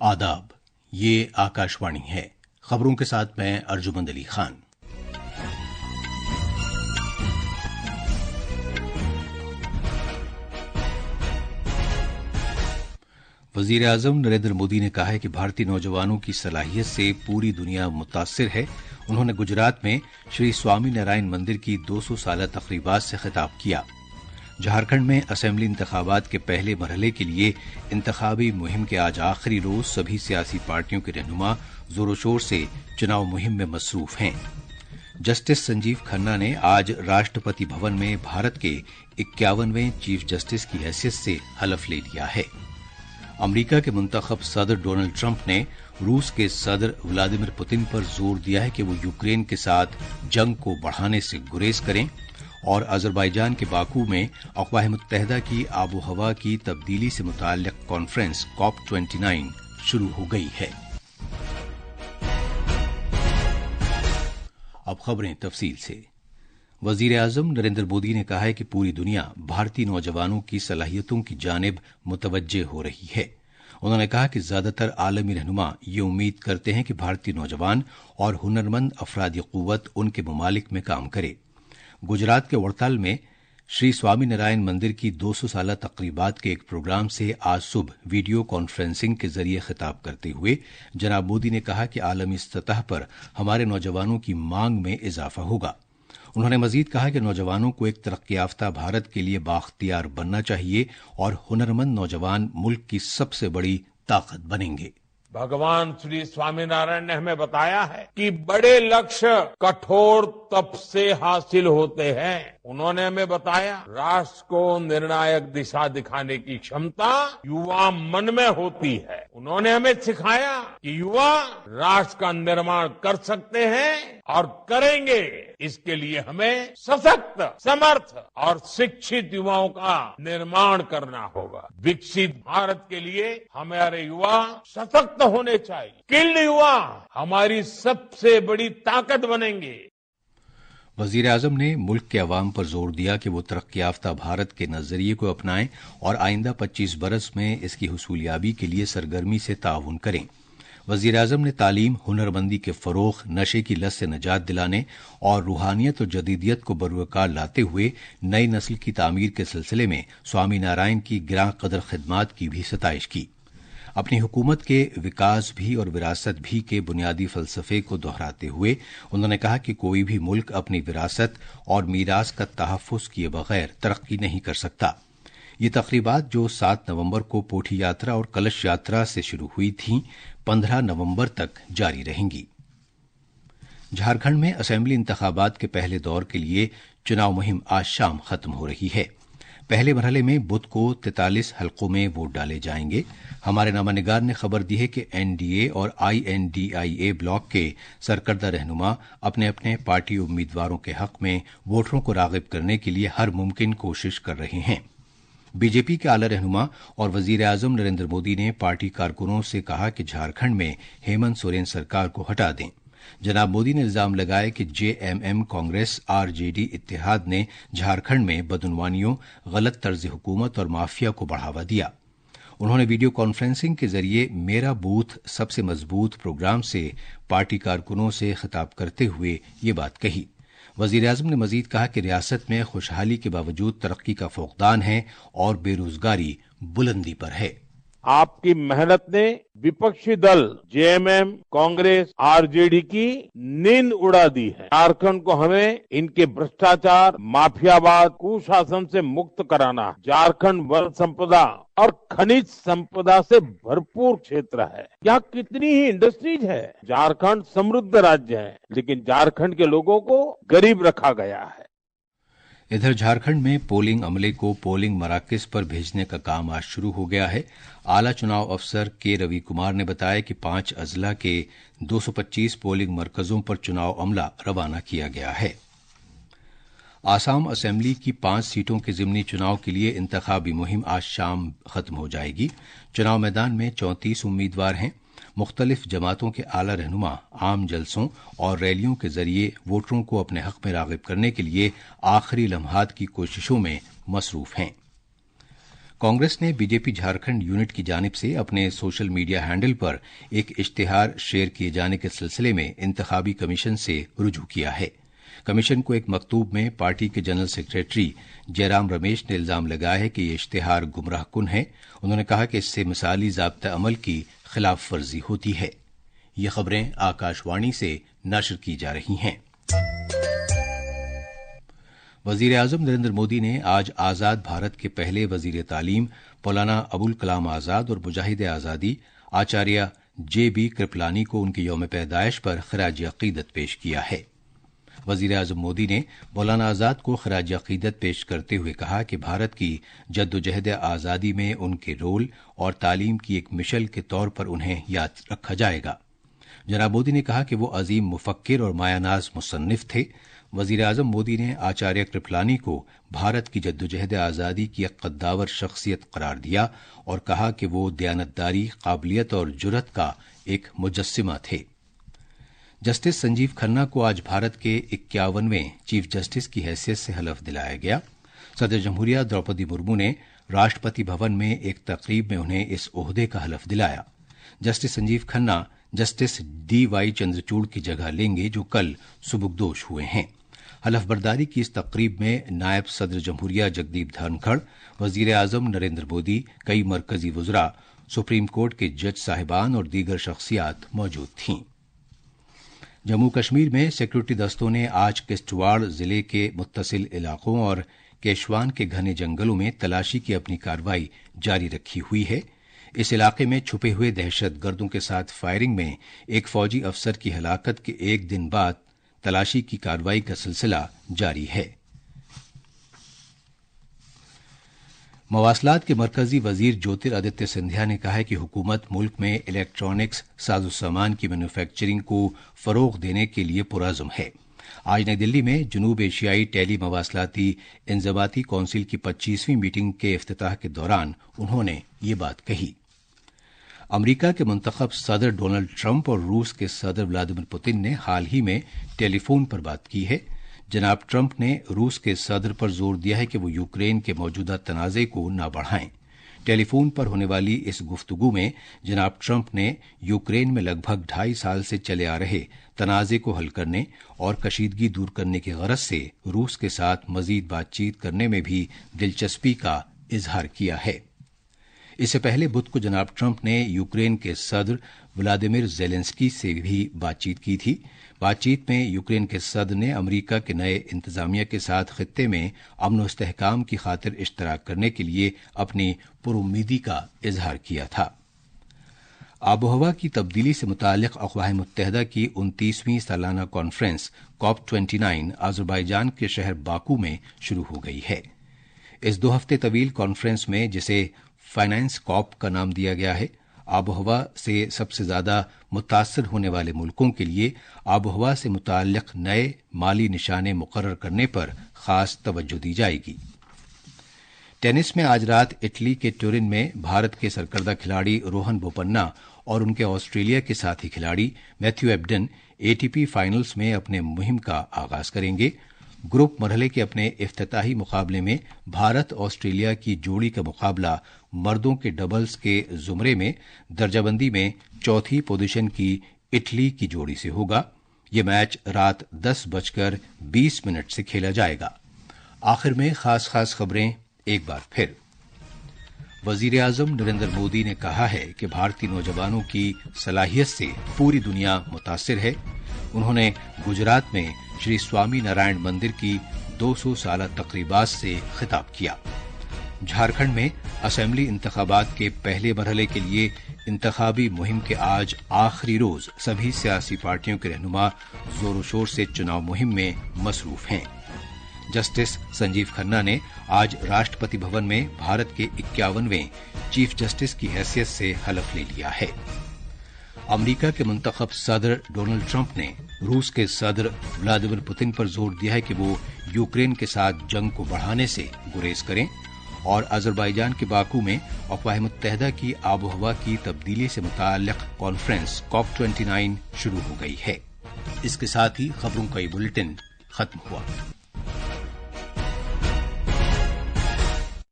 आदाब, ये आकाशवाणी है। खबरों के साथ मैं अर्जुमंद अली खान। वजीर आजम नरेंद्र मोदी ने कहा है कि भारतीय नौजवानों की सलाहियत से पूरी दुनिया मुतासिर है। उन्होंने गुजरात में श्री स्वामी नारायण मंदिर की 200 साला तकरीबात से खिताब किया। झारखंड में असेंबली इंतखाबात के पहले मरहले के लिए इंतखाबी मुहिम के आज आखिरी रोज सभी सियासी पार्टियों के रहनुमा जोरों शोर से चुनाव मुहिम में मसरूफ हैं। जस्टिस संजीव खन्ना ने आज राष्ट्रपति भवन में भारत के 51वें चीफ जस्टिस की हैसियत से हलफ ले लिया है। अमेरिका के मुंतखब सदर डोनाल्ड ट्रंप ने रूस के सदर व्लादिमीर पुतिन पर जोर दिया है कि वो यूक्रेन के साथ जंग को बढ़ाने से गुरेज करें और अजरबैजान के बाकू में अक़वाम मुत्तहिदा की आबो हवा की तब्दीली से मुताल्लिक़ कॉन्फ्रेंस COP29 शुरू हो गई है। अब खबरें तफसील से। वजीर आजम नरेंद्र मोदी ने कहा है कि पूरी दुनिया भारतीय नौजवानों की सलाहियतों की जानिब मुतवज्जे हो रही है। उन्होंने कहा कि ज्यादातर आलमी रहनुमा ये उम्मीद करते हैं कि भारतीय नौजवान और हुनरमंद अफरादी क़ुव्वत उनके ममालिक में काम करे। गुजरात के वड़ताल में श्री स्वामी नारायण मंदिर की 200 साला तकरीबात के एक प्रोग्राम से आज सुबह वीडियो कॉन्फ्रेंसिंग के जरिए खिताब करते हुए जनाब मोदी ने कहा कि आलमी सतह पर हमारे नौजवानों की मांग में इजाफा होगा। उन्होंने मजीद कहा कि नौजवानों को एक तरक्की याफ्ता भारत के लिए बाख्तियार बनना चाहिए और हुनरमंद नौजवान मुल्क की सबसे बड़ी ताकत बनेंगे। भगवान श्री स्वामीनारायण ने हमें बताया है कि बड़े लक्ष्य कठोर तप से हासिल होते हैं। उन्होंने हमें बताया राष्ट्र को निर्णायक दिशा दिखाने की क्षमता युवा मन में होती है। उन्होंने हमें सिखाया कि युवा राष्ट्र का निर्माण कर सकते हैं और करेंगे। इसके लिए हमें सशक्त, समर्थ और शिक्षित युवाओं का निर्माण करना होगा। विकसित भारत के लिए हमारे युवा सशक्त होने चाहिए। स्किल्ड युवा हमारी सबसे बड़ी ताकत बनेंगे। वजीर आजम ने मुल्क के अवाम पर जोर दिया कि वो तरक्की याफ्ता भारत के नजरिए को अपनाएं और आइंदा 25 बरस में इसकी हुसूलियाबी के लिए सरगर्मी से ताउन करें। वजीर आजम ने तालीम, हुनरमंदी के फरोग, नशे की लत से निजात दिलाने और रूहानियत और जदीदियत को बरवकार लाते हुए नई नस्ल की तामीर के सिलसिले में स्वामी नारायण की गिरां कदर खिदमात की भी सताइश की। अपनी हुकूमत के विकास भी और विरासत भी के बुनियादी फलसफे को दोहराते हुए उन्होंने कहा कि कोई भी मुल्क अपनी विरासत और मीरास का तहफ़्फ़ुज़ किए बगैर तरक्की नहीं कर सकता। ये तकरीबात जो 7 नवंबर को पोठी यात्रा और कलश यात्रा से शुरू हुई थीं, 15 नवंबर तक जारी रहेंगी। झारखंड में असेंबली इंतखाबात के पहले दौर के लिए चुनाव मुहिम आज शाम खत्म हो रही है। पहले मरहले में बुध को 43 हलकों में वोट डाले जाएंगे। हमारे नामानिगार ने खबर दी है कि एनडीए और INDIA ब्लॉक के सरकर्दा रहनुमा अपने अपने पार्टी उम्मीदवारों के हक में वोटरों को राग़िब करने के लिए हर मुमकिन कोशिश कर रहे हैं। बीजेपी के आला रहनुमा और वजीर आजम नरेंद्र मोदी ने पार्टी कारकुनों से कहा कि झारखंड में हेमंत सोरेन सरकार को हटा दें। जनाब मोदी ने इल्जाम लगाया कि JMM कांग्रेस RJD इत्तेहाद ने झारखंड में बदउनवानियों, गलत तर्ज हुकूमत और माफिया को बढ़ावा दिया। उन्होंने वीडियो कॉन्फ्रेंसिंग के जरिए मेरा बूथ सबसे मजबूत प्रोग्राम से पार्टी कारकुनों से खिताब करते हुए ये बात कही। वजीर आजम ने मजीद कहा कि रियासत में खुशहाली के बावजूद तरक्की का फुकदान है और बेरोजगारी बुलंदी पर है। आपकी मेहनत ने विपक्षी दल JMM, कांग्रेस, RJD की नींद उड़ा दी है। झारखंड को हमें इनके भ्रष्टाचार, माफियावाद, कुशासन से मुक्त कराना है। झारखंड वन संपदा और खनिज संपदा से भरपूर क्षेत्र है। यहाँ कितनी ही इंडस्ट्रीज है। झारखंड समृद्ध राज्य है, लेकिन झारखंड के लोगों को गरीब रखा गया है। इधर झारखंड में पोलिंग अमले को पोलिंग मराकज पर भेजने का काम आज शुरू हो गया है। आला चुनाव अफसर के रवि कुमार ने बताया कि 5 अजला के 225 पोलिंग मरकजों पर चुनाव अमला रवाना किया गया है। आसाम असेंबली की 5 सीटों के जिमनी चुनाव के लिए इंतखाबी मुहिम आज शाम खत्म हो जाएगी। चुनाव मैदान में 34 उम्मीदवार हैं। मुख्तलिफ जमातों के आला रहनुमा आम जलसों और रैलियों के जरिए वोटरों को अपने हक में राग़िब करने के लिए आखिरी लम्हात की कोशिशों में मसरूफ हैं। कांग्रेस ने बीजेपी झारखंड यूनिट की जानिब से अपने सोशल मीडिया हैंडल पर एक इश्तिहार शेयर किए जाने के सिलसिले में इंतखाबी कमीशन से रुजू किया है। कमीशन को एक मकतूब में पार्टी के जनरल सेक्रेटरी जयराम रमेश ने इल्जाम लगाया है कि ये इश्तिहार गुमराहकुन है। उन्होंने कहा कि इससे मिसाली ज़ाब्ता अमल की खिलाफ वर्जी होती है। ये खबरें आकाशवाणी से नशर की जा रही हैं। वजीर आजम नरेंद्र मोदी ने आज आजाद भारत के पहले वजीर तालीम मौलाना अबुल कलाम आजाद और मुजाहिद आजादी आचार्य JB कृपलानी को उनके यौम पैदाइश पर खराज अकीदत पेश किया है। वजीर आजम मोदी ने मौलाना आजाद को खराज अकीदत पेश करते हुए कहा कि भारत की जद्दोजहद आजादी में उनके रोल और तालीम की एक मिशल के तौर पर उन्हें याद रखा जाएगा। जनाब मोदी ने कहा कि वो अजीम मुफक्किर और मायानाज मुसन्निफ थे। वजीर आजम मोदी ने आचार्य कृपलानी को भारत की जद्दोजहद आजादी की एक कद्दावर शख्सियत करार दिया और कहा कि वो दयानतदारी, काबिलियत और जुर्रत का एक मुजस्सिमा थे। जस्टिस संजीव खन्ना को आज भारत के 51वें चीफ जस्टिस की हैसियत से हलफ दिलाया गया। सदर जमहूरिया द्रौपदी मुर्मू ने राष्ट्रपति भवन में एक तकरीब में उन्हें इस ओहदे का हलफ दिलाया। Justice Sanjeev Khanna justice DY Chandrachud की जगह लेंगे, जो कल सुबुकदोश हुए हैं। हलफबरदारी की इस तकरीब में नायब सदर जमहूरिया जगदीप धनखड़, वजीर आजम नरेंद्र मोदी, कई मरकजी वुजरा, सुप्रीम कोर्ट के जज साहिबान और दीगर शख्सियात मौजूद थीं। जम्मू कश्मीर में सिक्योरिटी दस्तों ने आज किश्तवाड़ जिले के मुत्तसिल इलाकों और केशवान के घने जंगलों में तलाशी की अपनी कार्रवाई जारी रखी हुई है। इस इलाके में छुपे हुए दहशतगर्दों के साथ फायरिंग में एक फौजी अफसर की हलाकत के एक दिन बाद तलाशी की कार्रवाई का सिलसिला जारी है। मवासलात के मरकजी वजीर ज्योतिरादित्य सिंधिया ने कहा है कि हुकूमत मुल्क में इलेक्ट्रॉनिक्स साजो-सामान की मैन्युफैक्चरिंग को फरोग देने के लिए पुरअज़्म है। आज नई दिल्ली में जनूब एशियाई टेली मवासलाती इंज़बाती कौंसिल की 25वीं मीटिंग के इफ्तिताह के दौरान उन्होंने ये बात कही। अमरीका के मुंतखब सदर डोनाल्ड ट्रंप और रूस के सदर व्लादिमीर पुतिन ने हाल ही में टेलीफोन पर बात की है। जनाब ट्रंप ने रूस के सदर पर जोर दिया है कि वो यूक्रेन के मौजूदा तनाज़े को न बढ़ाएं। टेलीफोन पर होने वाली इस गुफ्तगू में जनाब ट्रंप ने यूक्रेन में लगभग 2.5 साल से चले आ रहे तनाज़े को हल करने और कशीदगी दूर करने की गरज से रूस के साथ मजीद बातचीत करने में भी दिलचस्पी का इजहार किया है। इससे पहले बुध को जनाब ट्रंप ने यूक्रेन के सदर व्लादिमीर ज़ेलेंस्की से भी बातचीत की थी। बातचीत में यूक्रेन के सदर ने अमरीका के नए इंतजामिया के साथ खित्ते में अमन और इस्तेहकाम की खातिर इश्तराक करने के लिए अपनी पुरुम्मीदी का इजहार किया था। आबोहवा की तब्दीली से मुताल्लिक अक़वाम मुत्तहिदा की 29वीं सालाना कॉन्फ्रेंस COP29 अज़रबैजान के शहर बाकू में शुरू हो गई है। इस 2 हफ्ते तवील कॉन्फ्रेंस में, जिसे फाइनेंस कॉप का नाम दिया गया है, आबोहवा से सबसे ज्यादा मुतासर होने वाले मुल्कों के लिए आबोहवा से मुताल्लिक नए माली निशाने मुकर्रर करने पर खास तवज्जो दी जाएगी। टेनिस में आज रात इटली के ट्यूरिन में भारत के सरकर्दा खिलाड़ी रोहन बोपन्ना और उनके ऑस्ट्रेलिया के साथी खिलाड़ी मैथ्यू एबडन ATP फाइनल्स में अपने मुहिम का आगाज करेंगे। ग्रुप मरहले के अपने इफ्तिताही मुकाबले में भारत ऑस्ट्रेलिया की जोड़ी का मुकाबला मर्दों के डबल्स के जुमरे में दर्जाबंदी में चौथी पोजीशन की इटली की जोड़ी से होगा। यह मैच रात 10:20 से खेला जाएगा। आखिर में खास खबरें एक बार फिर। वजीर आजम नरेंद्र मोदी ने कहा है कि भारतीय नौजवानों की सलाहियत से पूरी दुनिया मुतासिर है। उन्होंने गुजरात में श्री स्वामी नारायण मंदिर की 200 साला तकरीबात से खिताब किया। झारखंड में असेंबली इंतखाबात के पहले मरहले के लिए इंतखाबी मुहिम के आज आखिरी रोज सभी सियासी पार्टियों के रहनुमा जोरों शोर से चुनाव मुहिम में मसरूफ हैं। जस्टिस संजीव खन्ना ने आज राष्ट्रपति भवन में भारत के 51वें चीफ जस्टिस की हैसियत से हलफ ले लिया है। अमरीका के मुंतखब सदर डोनाल्ड ट्रंप ने रूस के सदर व्लादिमीर पुतिन पर जोर दिया है कि वो यूक्रेन के साथ जंग को बढ़ाने से गुरेज करें और अजरबैजान के बाकू में अक़वाम मुत्तहिदा की आबोहवा की तब्दीली से मुताल्लिक़ कॉन्फ्रेंस COP29 शुरू हो गई है। इसके साथ ही खबरों का ये बुलेटिन खत्म हुआ।